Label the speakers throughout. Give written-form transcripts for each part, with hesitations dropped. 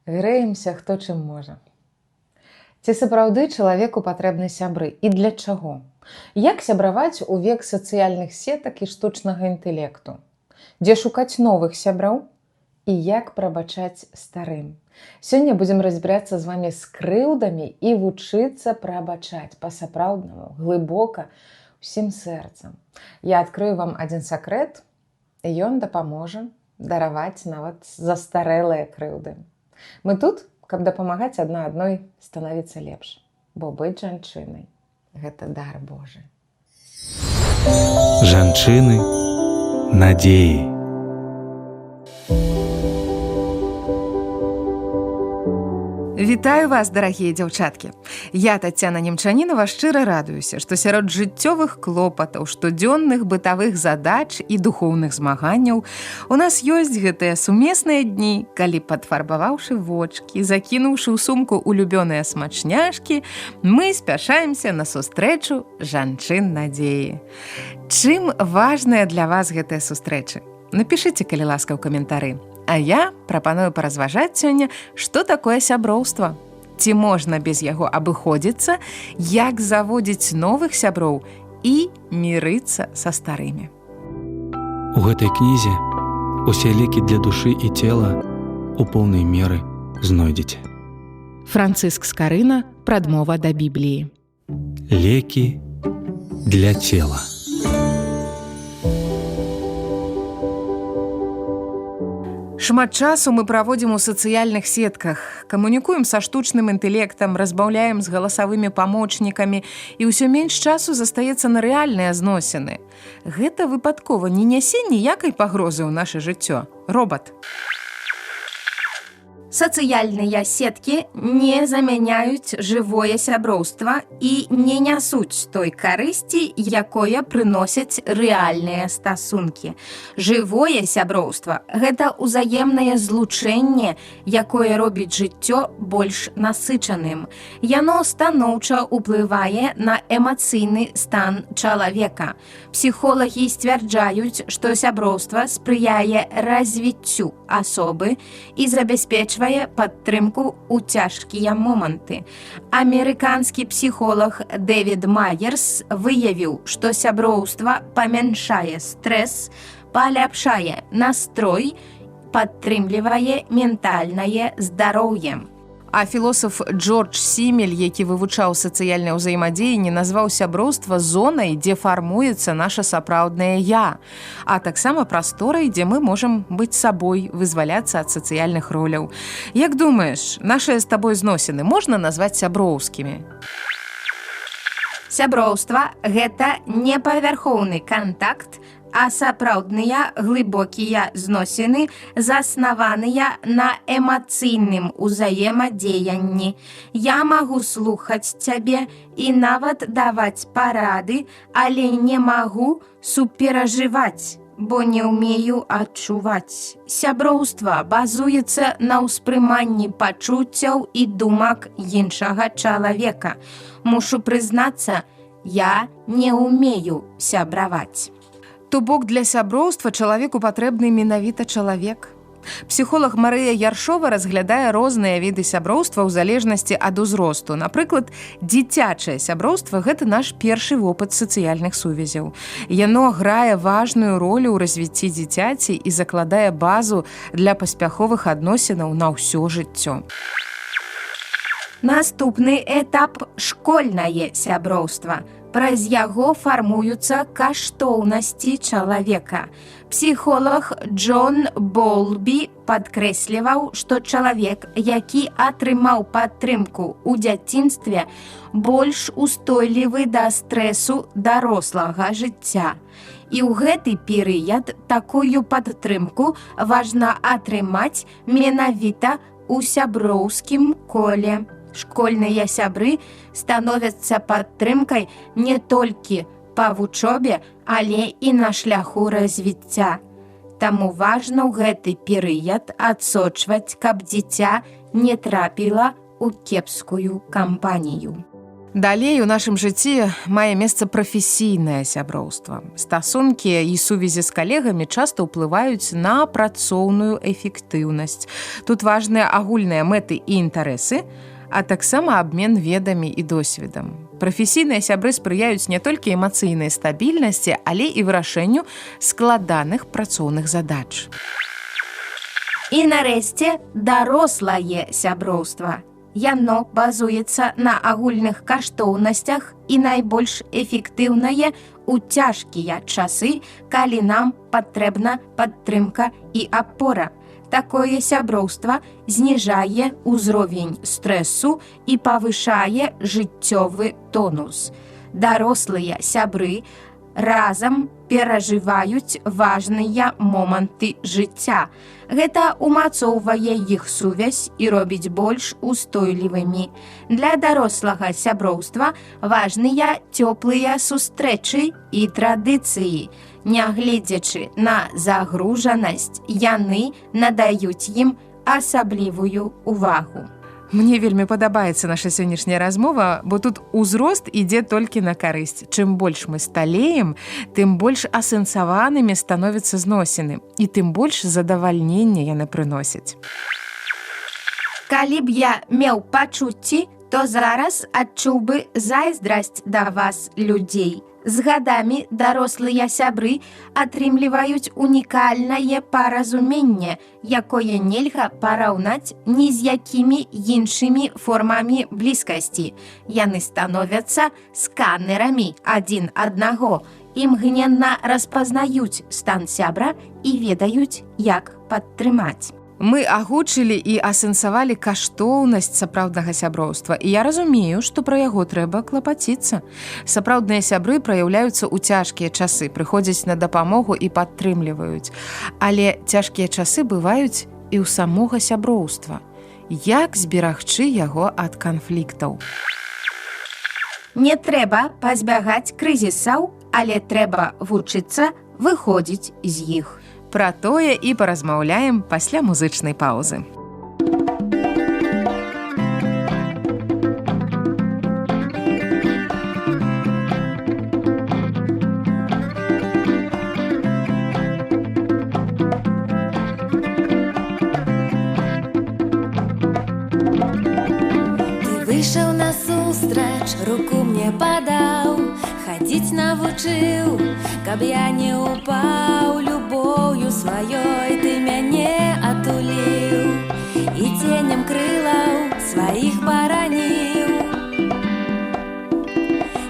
Speaker 1: Грэемся хто чым можа. Ці сапраўды чалавеку патрэбны сябры і для чаго? Як сябраваць у век сацыяльных сетак і штучнага інтэлекту? Дзе шукаць новых сяброў? І як прабачаць старым? Сёння будзем разбірацца з вамі з крыўдамі і вучыцца прабачаць па-сапраўднаму, глыбока, усім сэрцам. Я адкрыю вам адзін сакрэт, і ён дапаможа дараваць нават застарэлыя крыўды. Мы тут, каб дапамагаць адна адной станавіцца лепш, бо быць жанчынай – гэта дар Божы.
Speaker 2: Жанчыны надзеі.
Speaker 3: Вітаю вас, дарагія дзяўчаткі! Я, Таццяна Немчанінава, шчыра радуюся, што сярод жыццёвых клопатаў, штодзённых бытавых задач і духоўных змаганняў у нас ёсць гэтыя сумесныя дні, калі, падфарбаваўшы вочкі, закінуўшы ў сумку улюбёныя смачняшкі, мы спяшаемся на сустрэчу жанчын надзеі. Чым важныя для вас гэтыя сустрэчы? Напішыце, калі ласка, ў каментары. А я прапаную паразважаць сёння, што такое сяброўства. Ці можна без яго абыходзіцца, як заводзіць новых сяброў і мірыцца са старымі.
Speaker 2: У гэтай кнізе усе лекі для душы і цела у поўнай меры знойдзеце.
Speaker 3: Францыск Скарына. Прадмова да Бібліі.
Speaker 2: Лекі для цела.
Speaker 3: Шмат часу мы праводзім у сацыяльных сетках, камунікуем са штучным інтэлектам, разбаўляем з галасавымі памочнікамі і ўсё менш часу застаецца на рэальныя зносіны. Гэта выпадкова не нясе ніякай пагрозы ў наша жыццё. Робат.
Speaker 4: Сацыяльныя сеткі не замяняюць жывое сяброўства і не нясуць той карысці, якое прыносяць рэальныя стасункі. Жывое сяброўства – гэта ўзаемнае злучэнне, якое робіць жыццё больш насычаным. Яно станоўча ўплывае на эмацыйны стан чалавека. Псіхолагі сцвярджаюць, што сяброўства спрыяе развіццю асобы і забяспечвае падтрымку ў цяжкія моманты. Амерыканскі псіхолог Дэвід Майерс выявіў, што сяброўства памяншае стрэс, паляпшае настрой, падтрымлівае ментальнае здароўе.
Speaker 3: А філосаф Джордж Сімель, які вывучаў сацыяльнае ўзаемадзеянне, назваў сяброўства зонай, дзе фармуецца наша сапраўднае «я», а таксама прасторай, дзе мы можам быць сабой, вызваляцца ад сацыяльных роляў. Як думаеш, нашыя з табой зносіны можна назваць сяброўскімі?
Speaker 4: Сяброўства – гэта не павярхоўны кантакт, а сапраўдныя глыбокія зносіны, заснаваныя на эмацыйным узаемадзеянні. Я магу слухаць цябе і нават даваць парады, але не магу суперажываць, бо не ўмею адчуваць. Сяброўства базуецца на ўспрыманні пачуццяў і думак іншага чалавека. Мушу прызнацца, я не ўмею сябраваць.
Speaker 3: То бок для сяброўства чалавеку патрэбны менавіта чалавек. Псіхолог Марыя Яршова разглядае розныя віды сяброўства ў залежнасці ад узросту. Напрыклад, дзіцячае сяброўства – гэта наш першы вопыт сацыяльных сувязяў. Яно грае важную ролю ў развіцці дзіцяці і закладае базу для паспяховых адносінаў на ўсё жыццё.
Speaker 4: Наступны этап – школьнае сяброўства. Праз яго фармуюцца каштоўнасці чалавека. Псіхолог Джон Болбі падкрэсліваў, што чалавек, які атрымаў падтрымку ў дзяцінстве, больш устойлівы да стрэсу дарослага жыцця. І ў гэты перыяд такую падтрымку важна атрымаць менавіта ў сяброўскім коле. Школьныя сябры становяцца падтрымкай не толькі па вучобе, але і на шляху развіцця. Таму важна ў гэты перыяд адсочваць, каб дзіця не трапіла ў кепскую кампанію.
Speaker 3: Далей у нашым жыцці мае месца прафесійнае сяброўства. Стасункі і сувязі з калегамі часта ўплываюць на працоўную эфектыўнасць. Тут важныя агульныя мэты і інтарэсы, а таксама абмен ведамі і досведам. Прафесійныя сябры спрыяюць не толькі эмацыйнай стабільнасці, але і вырашэнню складаных працоўных задач.
Speaker 4: І нарэшце дарослае сяброўства. Яно базуецца на агульных каштоўнасцях і найбольш эфектыўнае ў цяжкія часы, калі нам патрэбна падтрымка і апора. Такое сяброўства зніжае ўзровень стрэсу і павышае жыццёвы тонус. Дарослыя сябры разам перажываюць важныя моманты жыцця. Гэта умацоўвае іх сувязь і робіць больш устойлівымі. Для дарослага сяброўства важныя цёплыя сустрэчы і традыцыі. Нягледзячы на загружанасць, яны надаюць ім асаблівую увагу.
Speaker 3: Мне вельмі падабаецца наша сённяшняя размова, бо тут узрост ідзе толькі на карысць. Чым больш мы сталеем, тым больш асэнсаванымі становяцца зносіны, і тым больш задавальнення яны прыносяць.
Speaker 4: Калі б я меў пачуцці, то зараз адчуў бы зайздрасць да вас, людзей. З гадамі дарослыя сябры атрымліваюць унікальнае паразуменне, якое нельга параўнаць ні з якімі іншымі формамі блізкасці. Яны становяцца сканерамі адзін аднаго, імгненна распазнаюць стан сябра і ведаюць, як падтрымаць.
Speaker 3: Мы агучылі і асэнсавалі каштоўнасць сапраўднага сяброўства, і я разумею, што пра яго трэба клапаціцца. Сапраўдныя сябры праяўляюцца ў цяжкія часы, прыходзяць на дапамогу і падтрымліваюць. Але цяжкія часы бываюць і ў самога сяброўства. Як зберагчы яго ад канфліктаў?
Speaker 4: Не трэба пазбягаць крызісаў, але трэба вучыцца выходзіць з іх.
Speaker 3: Пра тое і паразмаўляем пасля музычнай паўзы.
Speaker 5: Ты выйшаў насустрач, руку мне падаў, хадзіць навучыў, каб я не упаў. Любоўю сваёй ты мяне атуліў і ценем крылаў сваіх бараніў.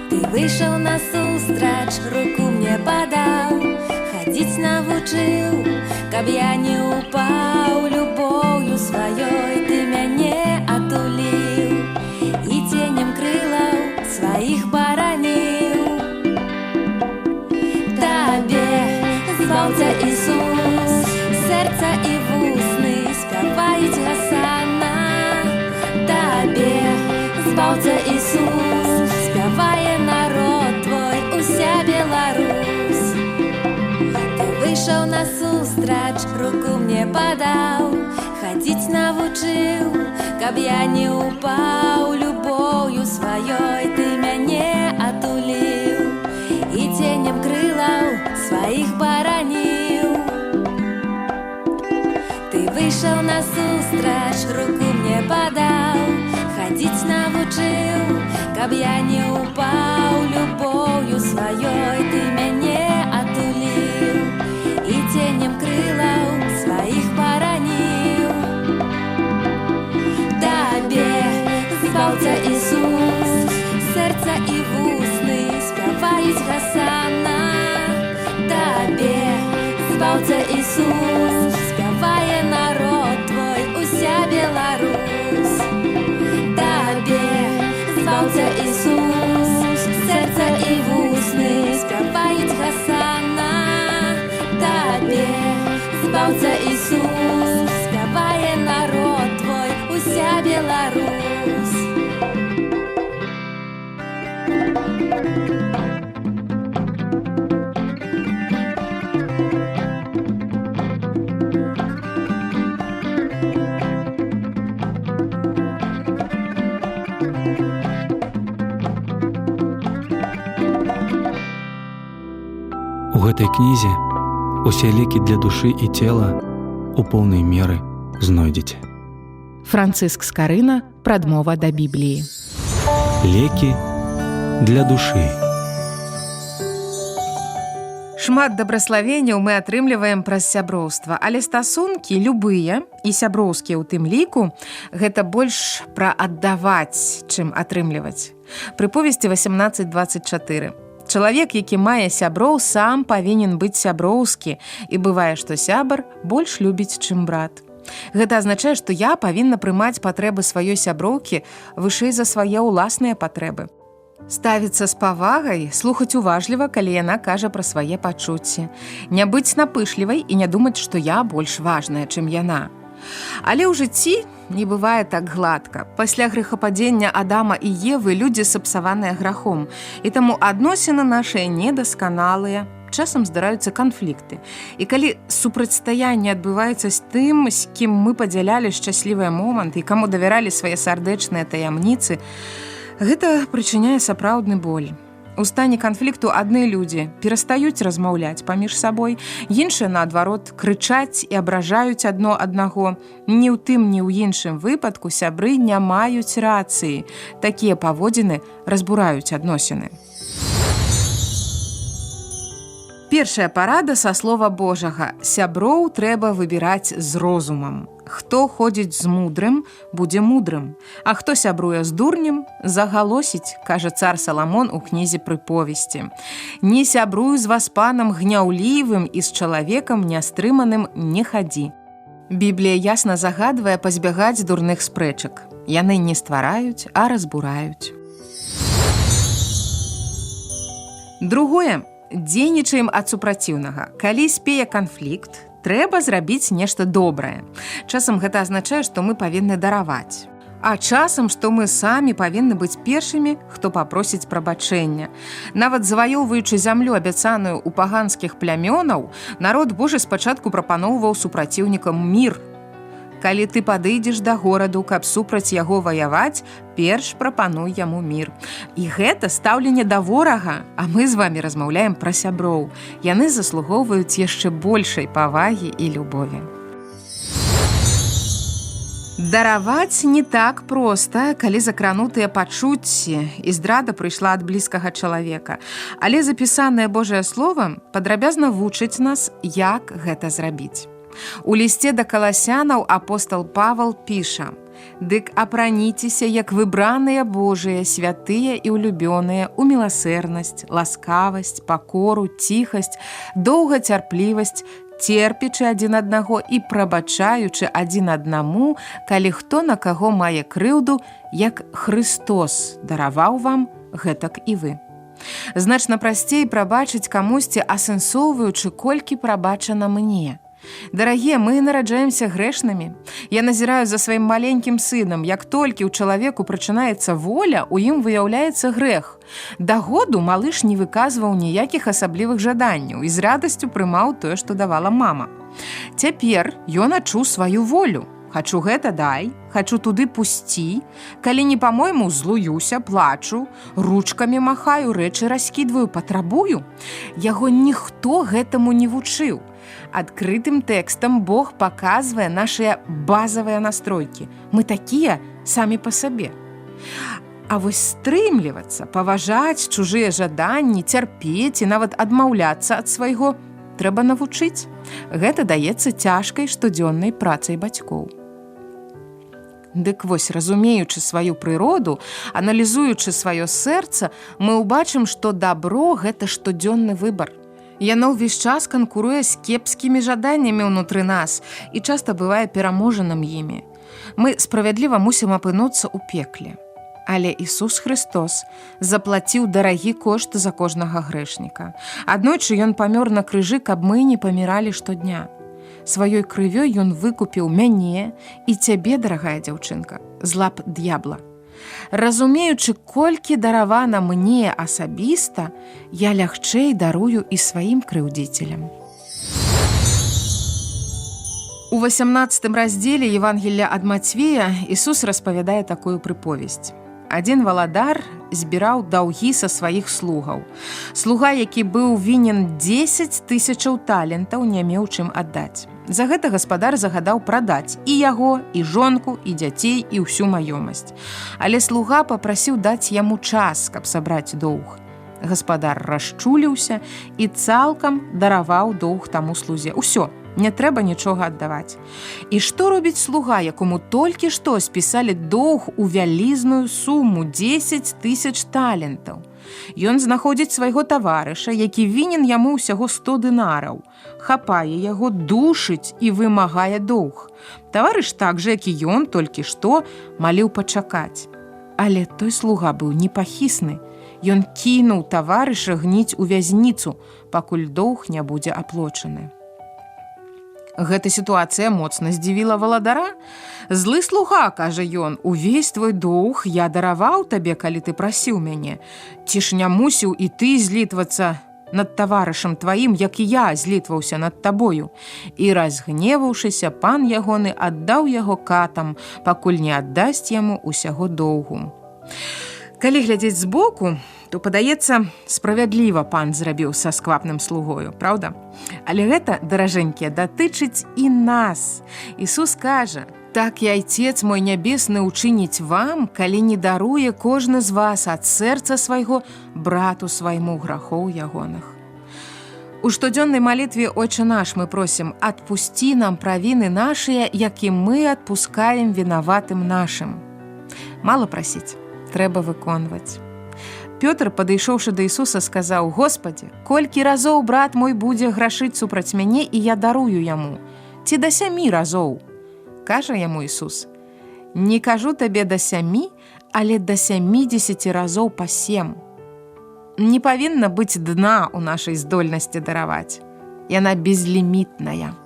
Speaker 5: Ты выйшаў насустрач, руку мне падаў, хадзіць навучыў, каб я не упаў. Любоўю сваёй ты мяне атуліў і ценем крылаў сваіх бараніў. Збаўца Ісус, сэрца і вусны спяваюць гасана. Табе, збаўца Ісус, спявае народ твой, уся Беларусь. Ты выйшаў насустрач, руку мне падаў, хадзіць навучыў, каб я не упаў. Любоўю сваёй ты мяне атуліў і ценем крылаў сваіх бараніў. Ты выйшаў насустрач, руку мне падаў, хадзіць навучыў, каб я не упаў. Любоўю сваёй ты мяне атуліў і ценем крылаў сваіх бараніў. Табе, збаўца Ісус, сэрца і вусны спяваюць гасана. Табе, збаўца Ісус, спявае народ твой, уся Беларусь. Табе, збаўца Ісус, сэрца і вусны спяваюць гасана. Табе, збаўца Ісус, спявае народ твой, уся Беларусь.
Speaker 2: гэтай кнізе усе лекі для душы і цела у поўнай меры знойдзеце.
Speaker 3: Францыск Скарына, прадмова да Бібліі.
Speaker 2: Лекі для душы.
Speaker 3: Шмат дабраславенняў мы атрымліваем праз сяброўства, але стасункі любыя, і сяброўскія ў тым ліку, гэта больш пра аддаваць, чым атрымліваць. Прыповесці 18:24. Чалавек, які мае сяброў, сам павінен быць сяброўскі, і бывае, што сябар больш любіць, чым брат. Гэта азначае, што я павінна прымаць патрэбы сваёй сяброўкі вышэй за свае ўласныя патрэбы. Ставіцца з павагай, слухаць уважліва, калі яна кажа пра свае пачуцці. Не быць напышлівай і не думаць, што я больш важная, чым яна. Але ў жыцці не бывае так гладка. Пасля грэхападзення Адама і Евы людзі сапсаваныя грахом, і таму адносіны нашыя недасканалыя, часам здараюцца канфлікты. І калі супрацьстаянне адбываецца з тым, з кім мы падзялялі шчаслівыя моманты і каму давяралі свае сардэчныя таямніцы, гэта прычыняе сапраўдны боль. У стане канфлікту адны людзі перастаюць размаўляць паміж сабой, іншыя, наадварот, крычаць і абражаюць адно аднаго. Ні ў тым, ні ў іншым выпадку сябры не маюць рацыі. Такія паводзіны разбураюць адносіны. Першая парада са слова Божага. Сяброў трэба выбіраць з розумам. Хто ходзіць з мудрым, будзе мудрым. А хто сябруе з дурнем, загалосіць, кажа цар Саламон у кнізе прыповесці. Не сябруй з васпанам гняўлівым і з чалавекам нястрыманым не хадзі. Біблія ясна загадвае пазбягаць дурных спрэчак. Яны не ствараюць, а разбураюць. Другое. Дзейнічаем ад супраціўнага. Калі спее канфлікт, трэба зрабіць нешта добрае. Часам гэта азначае, што мы павінны дараваць. А часам, што мы самі павінны быць першымі, хто папросіць прабачэння. Нават заваёўваючы зямлю, абяцаную ў паганскіх плямёнаў, народ Божы спачатку прапаноўваў супраціўнікам мір. Калі ты падыдзеш да гораду, каб супраць яго ваяваць, перш прапануй яму мір. І гэта стаўленне да ворага, а мы з вамі размаўляем пра сяброў. Яны заслугоўваюць яшчэ большай павагі і любові. Дараваць не так проста, калі закранутыя пачуцці і здрада прыйшла ад блізкага чалавека. Але запісанае Божае Слова падрабязна вучыць нас, як гэта зрабіць. У лісце да каласянаў апостал Павал піша: «Дык апраніцеся, як выбраныя Божыя, святыя і улюбёныя, у міласэрнасць, ласкавасць, пакору, ціхасць, доўгацярплівасць, терпячы адзін аднаго і прабачаючы адзін аднаму, калі хто на каго мае крыўду, як Христос дараваў вам, гэтак і вы». Значна прасцей прабачыць камусьці, асэнсоўваючы, колькі прабачана мне. Дарагія, мы нараджаемся грэшнымі. Я назіраю за сваім маленькім сынам, як толькі ў чалавеку прачынаецца воля, у ім выяўляецца грэх. Да году малыш не выказваў ніякіх асаблівых жаданняў і з радасцю прымаў тое, што давала мама. Цяпер ён адчуў сваю волю. Хачу гэта дай, хачу туды пусці. Калі не па-мойму, злуюся, плачу, ручкамі махаю, рэчы раскідваю, патрабую. Яго ніхто гэтаму не вучыў. Адкрытым тэкстам Бог паказвае нашыя базавыя настройкі. Мы такія самі па сабе. А вось стрымлівацца, паважаць чужыя жаданні, цярпець і нават адмаўляцца ад свайго трэба навучыць. Гэта даецца цяжкай штодзённай працай бацькоў. Дык вось, разумеючы сваю прыроду, аналізуючы сваё сэрца, мы ўбачым, што дабро – гэта штодзённы выбар. Яно ўвесь час канкуруе з кепскімі жаданнямі ўнутры нас і часта бывае пераможаным імі. Мы справядліва мусім апынуцца ў пекле. Але Ісус Христос заплаціў дарагі кошт за кожнага грэшніка. Аднойчы ён памёр на крыжы, каб мы не паміралі штодня. Сваёй крывёй ён выкупіў мяне і цябе, дарагая дзяўчынка, з лап д'ябла. Разумеючы, колькі даравана мне асабіста, я лягчэй дарую і сваім крыўдзіцелям. У 18 раздзеле Евангелія ад Мацвея Ісус распавядае такую прыповесць. Адзін валадар збіраў даўгі са сваіх слугаў. Слуга, які быў вінен 10 000 талентаў, не меў чым аддаць. За гэта гаспадар загадаў прадаць і яго, і жонку, і дзяцей, і ўсю маёмасць. Але слуга папрасіў даць яму час, каб сабраць доўг. Гаспадар расчуліўся і цалкам дараваў доўг таму слузе. Усё, не трэба нічога аддаваць. І што робіць слуга, якому толькі што спісалі доўг у вялізную суму 10 000 талентаў? Ён знаходзіць свайго таварыша, які вінен яму ўсяго 100 дынараў. Хапае яго, душыць і вымагае доўг. Таварыш так жа, як і ён, толькі што маліў пачакаць. Але той слуга быў непахісны. Ён кінуў таварыша гніць у вязніцу, пакуль доўг не будзе аплочаны. Гэта сітуацыя моцна здзівіла валадара. «Злы слуга, – кажа ён, – увесь твой доўг я дараваў табе, калі ты прасіў мяне. Ці ж не мусіў і ты злітвацца над таварышам тваім, як і я злітваўся над табою». І разгневаўшыся, пан ягоны аддаў яго катам, пакуль не аддасць яму ўсяго доўгу. Калі глядзець збоку, то, падаецца, справядліва пан зрабіў са сквапным слугою, праўда? Але гэта, даражэнькія, датычыць і нас. Ісус кажа: «Так і Айцец мой нябесны учыніць вам, калі не даруе кожны з вас ад сэрца свайго брату свайму грахоў ягоных». У штодзённай малітве «Отче наш» мы просім: «Адпусці нам правіны нашыя, як і мы адпускаем вінаватым нашым». Мала прасіць, трэба выконваць. Пётр, падышоўшы да Ісуса, сказаў: «Господі, колькі разоў брат мой будзе грашыць супраць мяне, і я дарую яму? Ці да 7 разоў?» Кажа яму Ісус: «Не кажу табе да 7, але да 70 разоў па 7». Не павінна быць дна ў нашай здольнасці дараваць. Яна безлімітная.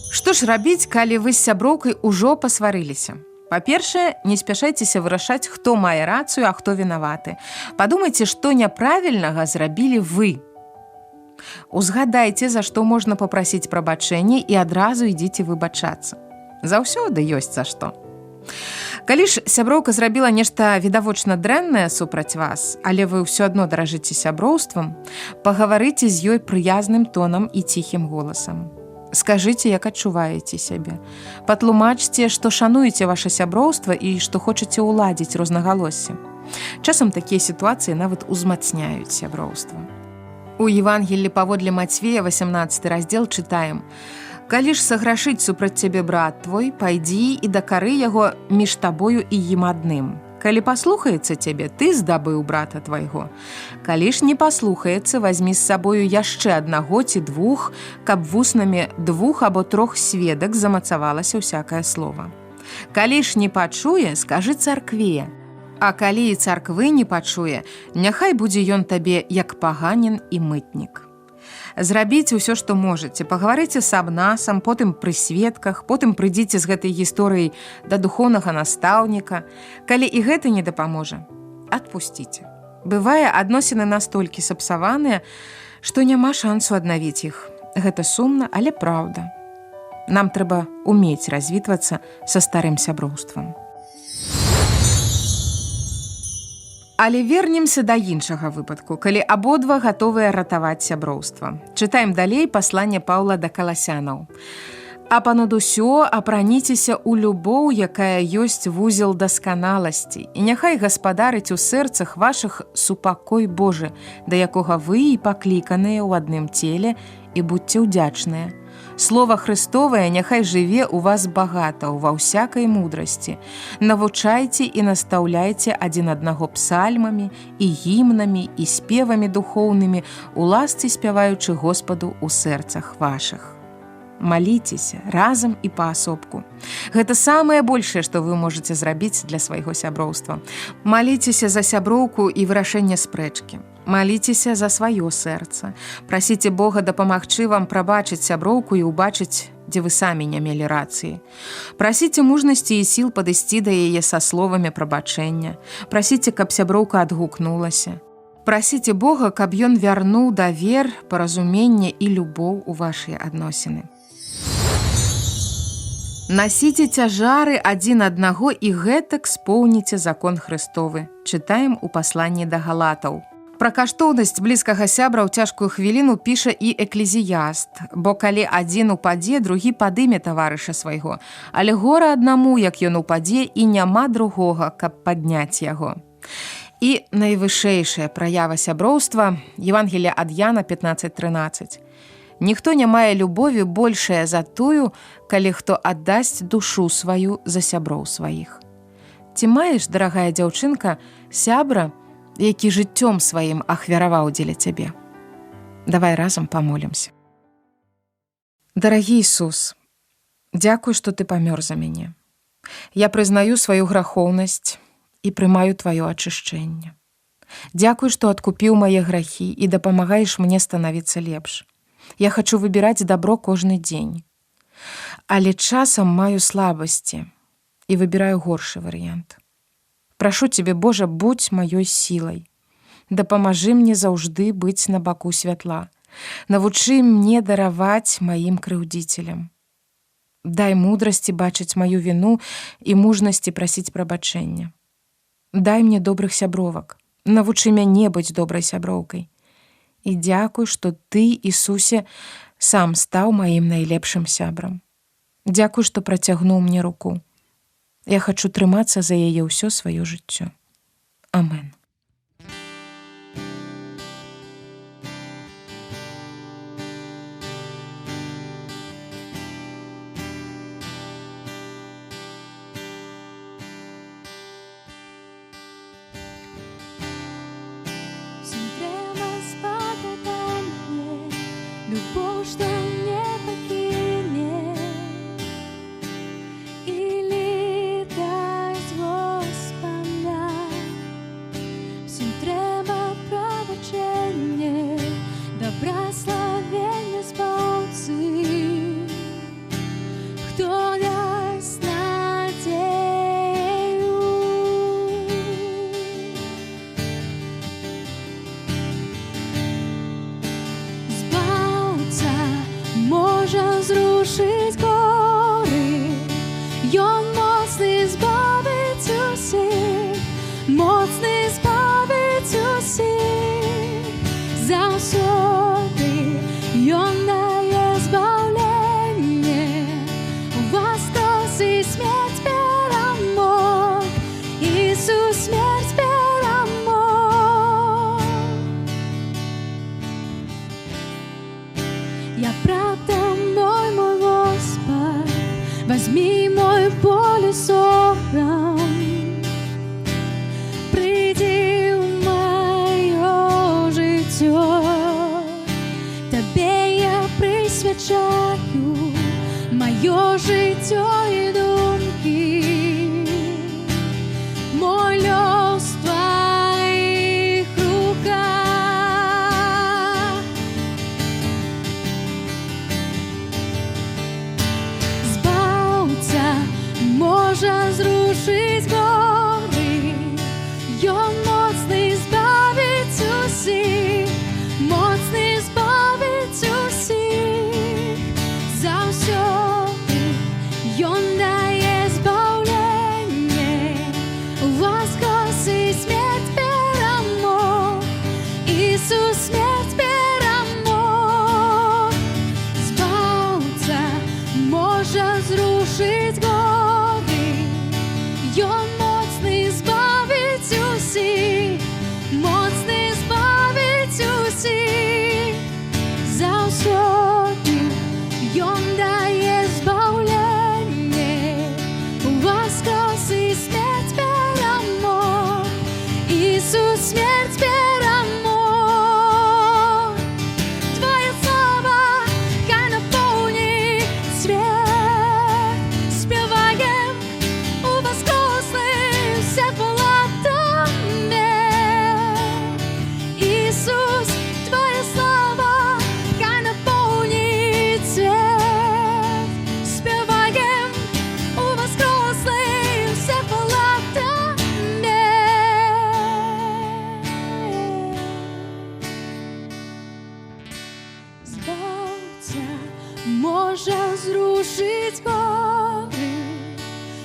Speaker 3: Што ж рабіць, калі вы з сяброўкай ужо пасварыліся? Па-першае, не спяшайцеся вырашаць, хто мае рацыю, а хто вінаваты. Падумайце, што няправільнага зрабілі вы. Узгадайце, за што можна папрасіць прабачэння, і адразу ідзіце выбачацца. Заўсёды ёсць за што. Калі ж сяброўка зрабіла нешта відавочна дрэннае супраць вас, але вы ўсё адно даражыце сяброўствам, пагаварыце з ёй прыязным тонам і ціхім голасам. Скажыце, як адчуваеце сябе. Патлумачце, што шануеце ваша сяброўства і што хочаце ўладзіць рознагалоссі. Часам такія сітуацыі нават узмацняюць сяброўства. У Евангеллі паводле Мацвея, 18 раздзел, чытаем: «Калі ж саграшыць супраць цябе брат твой, пайдзі і дакары яго між табою і ім адным. Калі паслухаецца цябе, ты здабыў брата твайго. Калі ж не паслухаецца, вазьмі з сабою яшчэ аднаго ці 2, каб вуснамі 2 або 3 сведак замацавалася ўсякае слова. Калі ж не пачуе, скажы царкве. А калі і царквы не пачуе, няхай будзе ён табе як паганін і мытнік». Зрабіце ўсё, што можаце. Пагаварыце з абнасам, потым пры сведках, потым прыйдзіце з гэтай гісторыяй да духоўнага настаўніка. Калі і гэта не дапаможа, адпусціце. Бывае, адносіны настолькі сапсаваныя, што няма шансу аднавіць іх. Гэта сумна, але праўда. Нам трэба умець развітвацца са старым сяброўствам. Але вернемся да іншага выпадку, калі абодва гатовыя ратаваць сяброўства. Чытаем далей пасланне Паўла да Каласянаў. «А панад усё апраніцеся ў любоў, якая ёсць вузел дасканаласці, і няхай гаспадарыць у сэрцах вашых супакой Божы, да якога вы і пакліканыя ў адным целе, і будьце ўдзячныя. Слова Христовае няхай жыве ў вас багата, ва ўсякай мудрасці. Навучайце і настаўляйце адзін аднаго псальмамі і гімнамі і спевамі духоўнымі, у ласцы спяваючы Господу ў сэрцах вашых». Маліцеся разам і паасобку. Гэта самае большае, што вы можаце зрабіць для свайго сяброўства. Маліцеся за сяброўку і вырашэнне спрэчкі. Маліцеся за сваё сэрца. Прасіце Бога дапамагчы вам прабачыць сяброўку і ўбачыць, дзе вы самі не мелі рацыі. Прасіце мужнасці і сіл падысці да яе са словамі прабачэння. Прасіце, каб сяброўка адгукнулася. Прасіце Бога, каб ён вярнуў давер, паразуменне і любоў у вашыя адносіны. Насіце цяжары адзін аднаго і гэтак споўніце закон Христовы. Чытаем у пасланні да галатаў. Пра каштоўнасць блізкага сябра ў цяжкую хвіліну піша і эклезіяст, бо калі адзін упадзе, другі падыме таварыша свайго, але гора аднаму, як ён упадзе, і няма другога, каб падняць яго. І найвышэйшая праява сяброўства – Евангелие ад Яна 15:13. Ніхто не мае любові большая за тую, калі хто аддасць душу сваю за сяброў сваіх. Ці маеш, дарагая дзяўчынка, сябра, які жыццём сваім ахвяраваў дзеля цябе? Давай разам памолімся. Дарагі Ісус, дзякуй, што ты памёр за мяне. Я прызнаю сваю грахоўнасць і прымаю тваё ачышчэнне. Дзякуй, што адкупіў мае грахі і дапамагаеш мне станавіцца лепш. Я хачу выбіраць дабро кожны дзень. Але часам маю слабасці і выбіраю горшы варыянт. Прашу цябе, Божа, будзь маёй сілай. Дапамажы мне заўжды быць на баку святла. Навучы мне дараваць маім крыўдзіцелям. Дай мудрасці бачыць маю віну і мужнасці прасіць прабачэння. Дай мне добрых сябровак. Навучы мяне быць добрай сяброўкай. І дзякуй, што ты, Ісусе, сам стаў маім найлепшым сябрам. Дзякуй, што працягнуў мне руку. Я хачу трымацца за яе ўсё сваё жыццё. Амен.
Speaker 5: Всем трэба спакутанне, любоў, што не пакіне, і літасць Господа,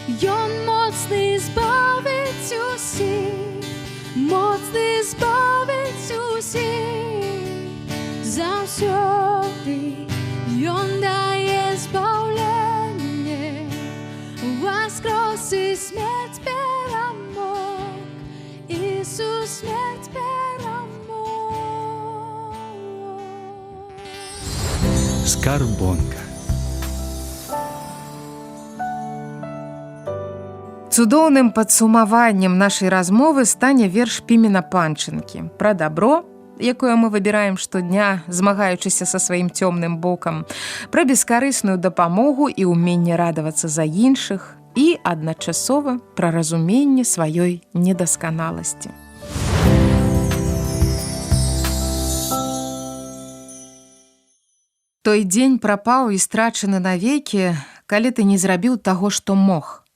Speaker 5: Ён моцны збавіць усіх, моцны збавіць усіх. Заўсёды Ён дае збаўленне, воскрес і смерць перамог, Ісус смерць перамог.
Speaker 2: Скарбонка.
Speaker 3: Цудоўным падсумаваннем нашай размовы стане верш Пімена Панчынкі пра дабро, якое мы выбіраем штодня, змагаючыся са сваім цёмным бокам, пра бескарысную дапамогу і ўменне радавацца за іншых і адначасова пра разуменне сваёй недасканаласці. Той дзень прапаў і страчаны навекі, калі ты не зрабіў таго, што мог,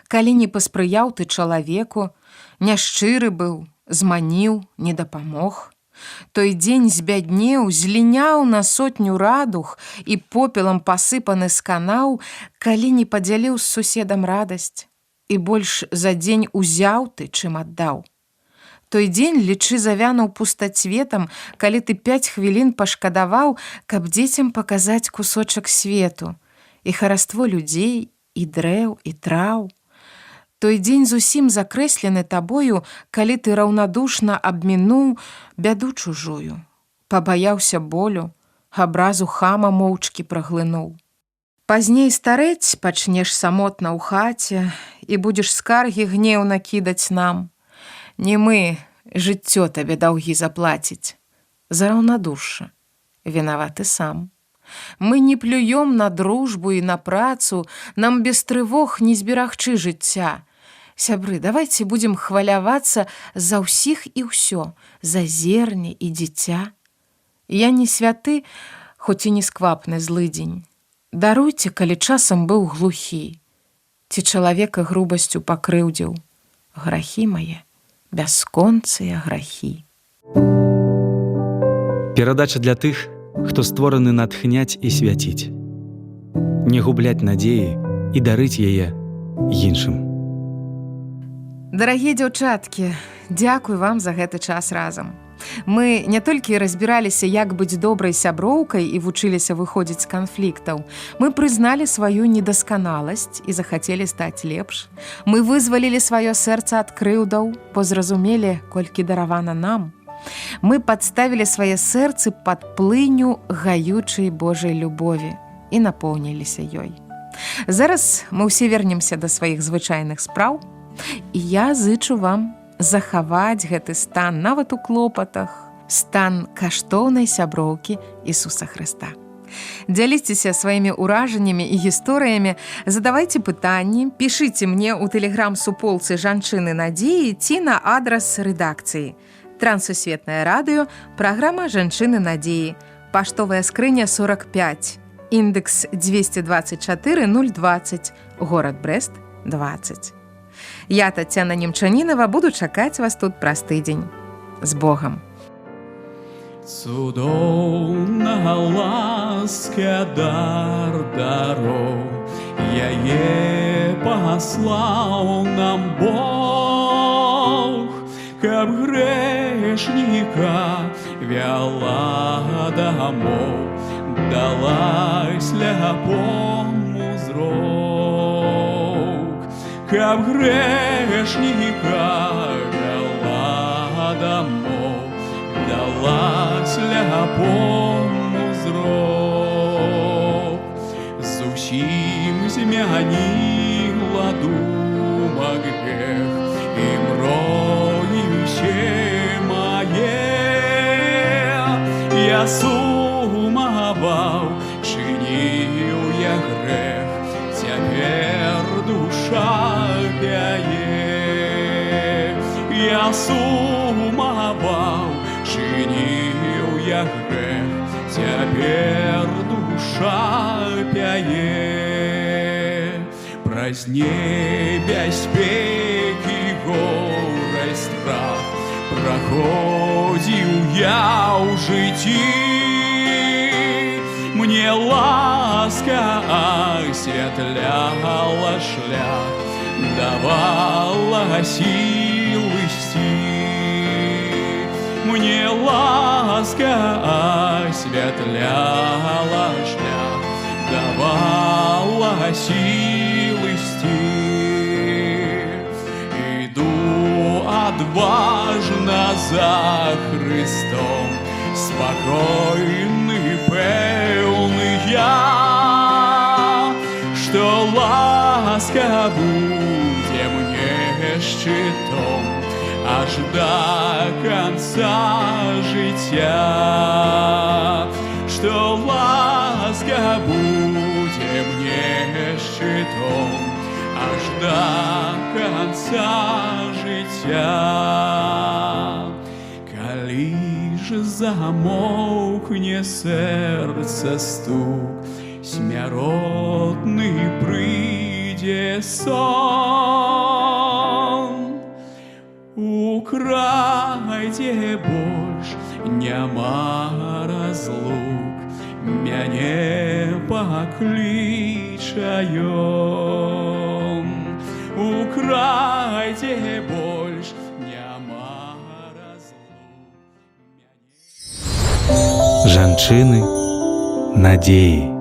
Speaker 3: калі не паспрыяў ты чалавеку, няшчыры быў, зманіў, не дапамог. Той дзень збяднеў, зліняў на сотню радуг і попелам пасыпаны сканаў, калі не падзяліў з суседам радасць і больш за дзень узяў ты, чым аддаў. Той дзень, лічы, завянуў пустацветам, калі ты 5 хвілін пашкадаваў, каб дзецям паказаць кусочак свету і хараство людзей, і дрэў, і траў. Той дзень зусім закрэслены табою, калі ты раўнадушна абмінуў бяду чужую, пабаяўся болю, абразу хама моўчкі праглынуў. Пазней старэць пачнеш самотна ў хаце і будзеш скаргі гнеўна кідаць нам. Не мы, жыццё табе даўгі заплаціць. За раўнадушша вінаваты сам. Мы не плюём на дружбу і на працу, нам без трывог не зберагчы жыцця. Сябры, давайце будзем хвалявацца за ўсіх і ўсё, за зерне і дзіця. Я не святы, хоць і не сквапны злыдзень. Даруйце, калі часам быў глухі, ці чалавека грубасцю пакрыўдзіў. Грахі мае, бясконцыя грахі.
Speaker 2: Перадача для тых, хто створаны натхняць і свяціць. Не губляць надзеі і дарыць яе іншым.
Speaker 3: Дарагія дзяўчаткі, дзякуй вам за гэты час разам. Мы не толькі разбіраліся, як быць добрай сяброўкай і вучыліся выходзіць з канфліктаў. Мы прызналі сваю недасканаласць і захацелі стаць лепш. Мы вызвалілі сваё сэрца ад крыўдаў, бо зразумелі, колькі даравана нам. Мы падставілі свае сэрцы пад плыню гаючай Божай любові і напоўніліся ёй. Зараз мы ўсе вернемся да сваіх звычайных спраў, і я зычу вам захаваць гэты стан нават у клопатах, стан каштоўнай сяброўкі Ісуса Хрыста. Дзяліцеся сваімі ўражаннямі і гісторыямі, задавайце пытанні, пішыце мне ў тэлеграм-суполцы «Жанчыны надзеі» ці на адрас рэдакцыі. Трансусветнае радыё, праграма «Жанчыны надзеі», паштовая скрыня 45, індекс 224 020, горад Брэст 20. Я, Тацяна Немчанінава, буду чакаць вас тут праз тыдзень. З Богам!
Speaker 6: Цудоўна ласка дар дароў, яе паслаў нам Бог, каб грэшніка вяла дамоў, дала сляпому зрок. Каб грэшніка вяла дамоў, дала сляпому зрок. Зусім змяніла думак грэх і мроі ўсе мае. Я сумаваў, чыніў я грэх, цяпер душа пяе. Я сумаваў, чыніў я грэх, цяпер душа пяе. Праз небяспекі гора і страх праходзіў я ў жыцці. Мне ласка асвятляла шлях, давала сил ісці. Мне ласка освятляла шлях, давала сил ісці. Іду отважно за Христом, спокойный, певный я, что ласка буде мне щитом аж до конца життя, что ласка буде мне щитом аж до конца життя. Коли ж замовкне серце стук, смяротный прийде сон, у край, дзе больш няма разлук, мяне пакліча ён. У край, дзе больш няма разлук,
Speaker 2: Жанчыны надзеі.